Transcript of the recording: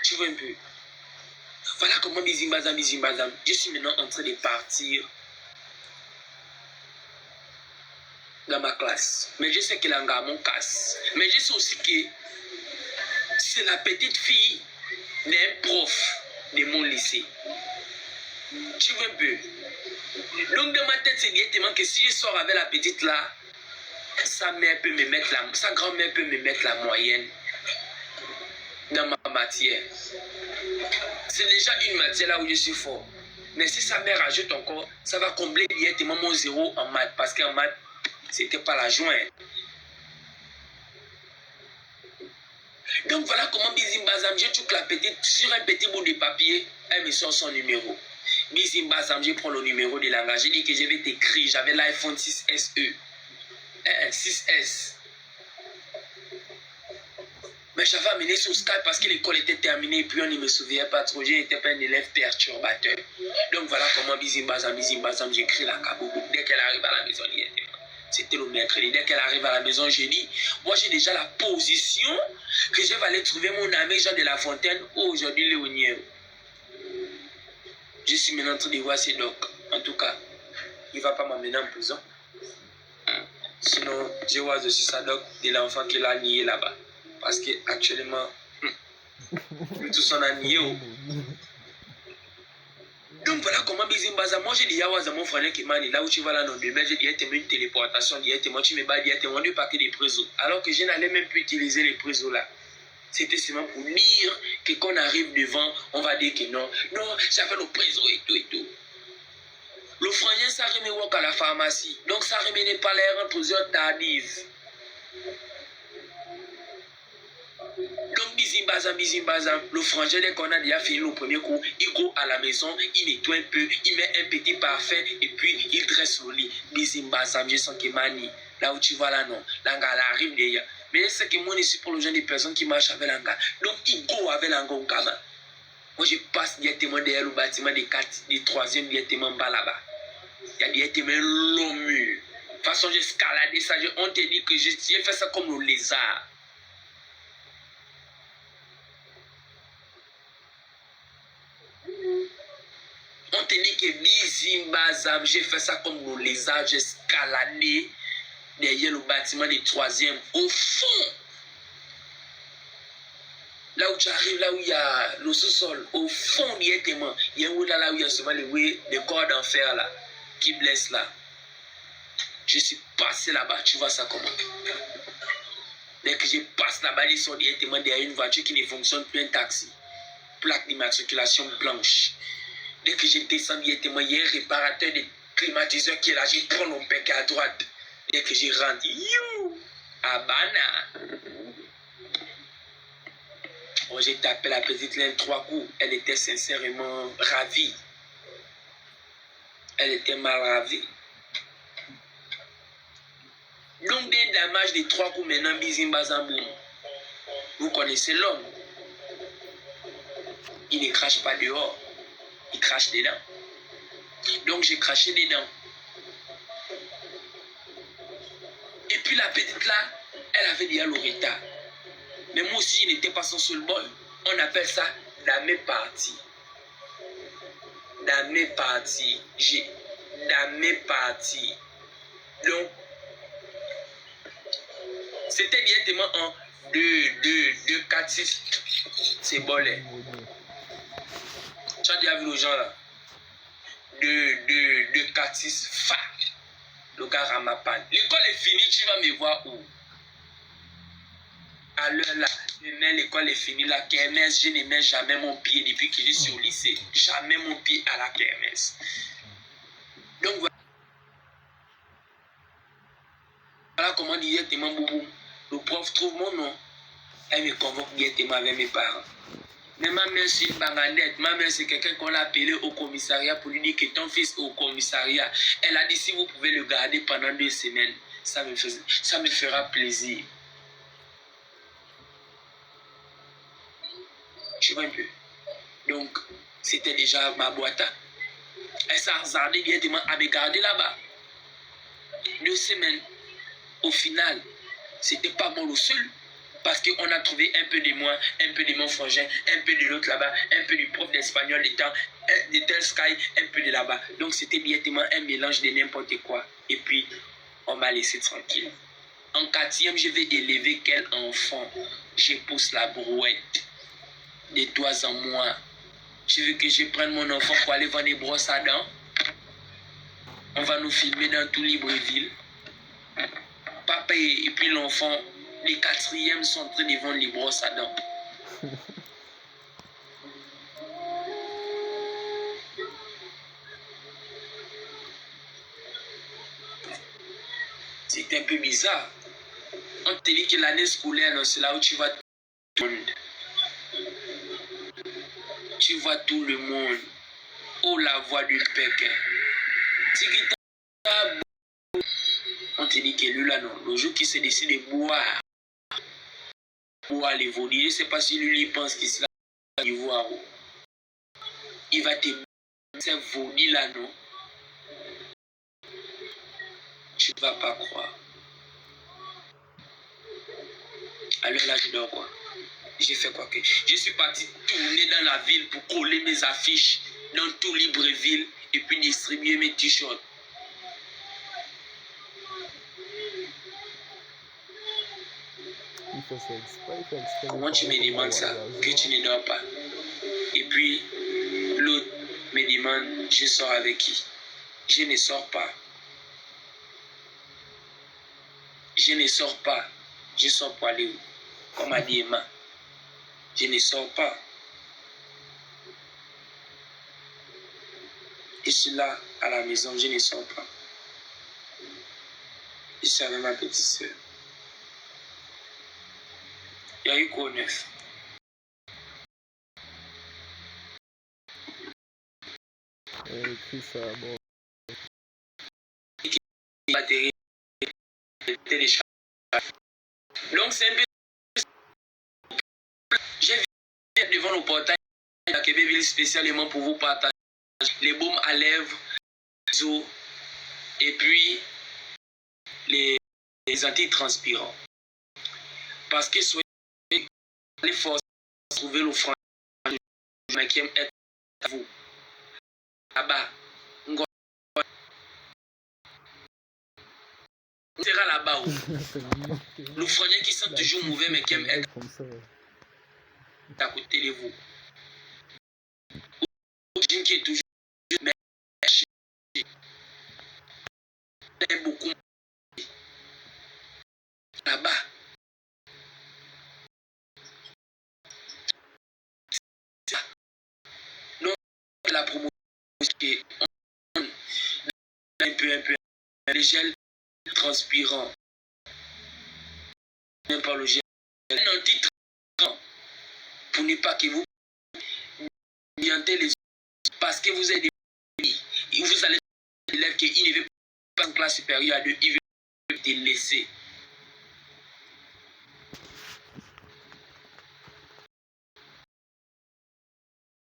Tu vois un peu. Voilà comment Bizimbazam. Je suis maintenant en train de partir dans ma classe. Mais je sais que l'anga mon casse. Mais je sais aussi que c'est la petite fille d'un prof de mon lycée. Tu vois un peu. Donc dans ma tête, c'est directement que si je sors avec la petite là, sa mère peut me mettre sa grand-mère peut me mettre la moyenne dans ma matière. C'est déjà une matière là où je suis fort. Mais si sa mère rajoute encore, ça va combler directement mon zéro en maths. Parce qu'en maths, c'était pas la joint. Donc voilà comment Bizimbazam, je touche la petite sur un petit bout de papier, elle me sort son numéro. Bizimbazam, je prends le numéro de langage. J'ai dit que je vais t'écrire. J'avais l'iPhone 6SE. 6S. Mais j'avais amené sur Skype parce que l'école était terminée et puis on ne me souvenait pas trop. Je n'étais pas un élève perturbateur. Donc voilà comment Bizimbazam, j'écris la kaboubou. Dès qu'elle arrive à la maison, c'était le mercredi. Dès qu'elle arrive à la maison, j'ai dit, moi j'ai déjà la position que je vais aller trouver mon ami Jean de La Fontaine aujourd'hui Léonier. Je suis maintenant en train de voir ces docs. En tout cas, il ne va pas m'amener en prison. Sinon, je vois aussi sa doc de l'enfant qu'il a nié là-bas. Parce qu'actuellement, tout son a nié. Donc voilà comment Bizimbazam, moi j'ai dit à mon frère qui m'a dit là où tu vas là, non, demain j'ai directement une téléportation, directement tu me bats directement deux paquets de présos. Alors que je n'allais même plus utiliser les présos là. C'était seulement pour dire que quand on arrive devant, on va dire que non, j'avais le préso et tout. Le frangin, ça remet work à la pharmacie. Donc ça remet n'est pas l'air en plusieurs tardives. Donc Bizimbazam, le frangin, dès qu'on a déjà fini le premier cours, il go à la maison, il nettoie un peu, il met un petit parfum et puis il dresse le lit. Bizimbazam, je sens qu'il manie. Là où tu vas là, non. L'anga, elle arrive d'ailleurs. Mais c'est que moi, je suis pour le genre de personnes qui marchent avec l'anga. Donc il go avec l'anga au gamin. Moi, je passe directement derrière le bâtiment des 3e directement bas là-bas. Il y a directement un long mur. De toute façon, j'ai escaladé ça. On te dit que j'ai fait ça comme le lézard. On te dit que Bizimbazam, j'ai fait ça comme le lézard. J'ai escaladé derrière le bâtiment des 3e au fond. Là où tu arrives, là où il y a le sous-sol, au fond directement, il y a un là où il y a souvent les corps d'enfer là, qui blessent là. Je suis passé là-bas, tu vois ça comment? Dès que je passe là-bas, ils sont directement derrière une voiture qui ne fonctionne plus, un taxi. Plaque d'immatriculation blanche. Dès que je descends directement, il y a un réparateur de climatiseur qui est là, je prends mon bec à droite. Dès que je rentre, you! Abana! Bon, j'ai tapé la petite laine 3 coups. Elle était sincèrement ravie. Elle était mal ravie. Donc, des damages de 3 coups maintenant, Bizimbazam. Vous connaissez l'homme. Il ne crache pas dehors. Il crache dedans. Donc, j'ai craché dedans. Et puis, la petite là, elle avait déjà le retard. Mais moi aussi, je n'étais pas son seul boy. On appelle ça damé parti. Damé parti. Damé parti. Donc, c'était directement en 2, 4, 6. C'est bolé. Tu as déjà vu les gens là? 2, 4, 6. Fa. Le gars ramapan. L'école est finie, tu vas me voir où? À l'heure là, l'école est finie, la kermesse, je ne mets jamais mon pied depuis que je suis au lycée. Jamais mon pied à la kermesse. Donc voilà comment directement Boubou. Le prof trouve mon nom. Elle me convoque directement avec mes parents. Mais ma mère, c'est une bangandette. Ma mère, c'est quelqu'un qu'on a appelé au commissariat pour lui dire que ton fils est au commissariat. Elle a dit si vous pouvez le garder pendant 2 semaines, ça me fera plaisir. Tu vois un peu. Donc, c'était déjà ma boîte. Elle s'est hasardée directement à me garder là-bas. 2 semaines. Au final, c'était pas moi le seul. Parce qu'on a trouvé un peu de moi, un peu de mon frangin, un peu de l'autre là-bas, un peu du prof d'espagnol de tel Sky, un peu de là-bas. Donc c'était directement un mélange de n'importe quoi. Et puis, on m'a laissé tranquille. En 4e, je vais élever quel enfant? Je pousse la brouette de toi en moi. Tu veux que je prenne mon enfant pour aller vendre des brosses à dents? On va nous filmer dans tout Libreville. Papa et puis l'enfant, les 4e sont en train de vendre les brosses à dents. C'est un peu bizarre. On te dit que l'année scolaire, c'est là où tu vas tout le monde. Tu vois tout le monde. Oh, la voix du pec. On te dit que lui là, non. Le jour qui se décide de boire les voliers, je ne sais pas si lui pense qu'il sera voir. Il va te boire ces voliers là, non. Tu ne vas pas croire. Alors là, je dors quoi? J'ai fait quoi que je suis parti tourner dans la ville pour coller mes affiches dans tout Libreville et puis distribuer mes t-shirts. Comment tu me demandes ça? Que tu ne dors pas. Et puis, l'autre me demande, je sors avec qui? Je ne sors pas. Je ne sors pas. Je sors pour aller où? Comme a dit Emma. Je ne sors pas. Je suis là à la maison, je ne sors pas. Je suis avec ma petite soeur. Il y a eu quoi neuf? Écrit ça, bon. Batterie télécharge. Donc c'est un peu. J'ai vu devant le portail de Québécois spécialement pour vous partager les baumes à lèvres, les os et puis les antitranspirants. Parce que soyez les forces de trouver le franc qui aime être à vous. Là-bas, on sera là-bas. Le frangin qui sent toujours mauvais mais qui aime être à côté de vous. Qui est toujours beaucoup là-bas. Donc la promotion est un peu les gels transpirants. Même pas le gel. Un anti-transpirant pour ne pas que vous orientez les parce que vous êtes des vous allez élèves qui ne veulent pas en classe supérieure à 2, ils veulent te laisser.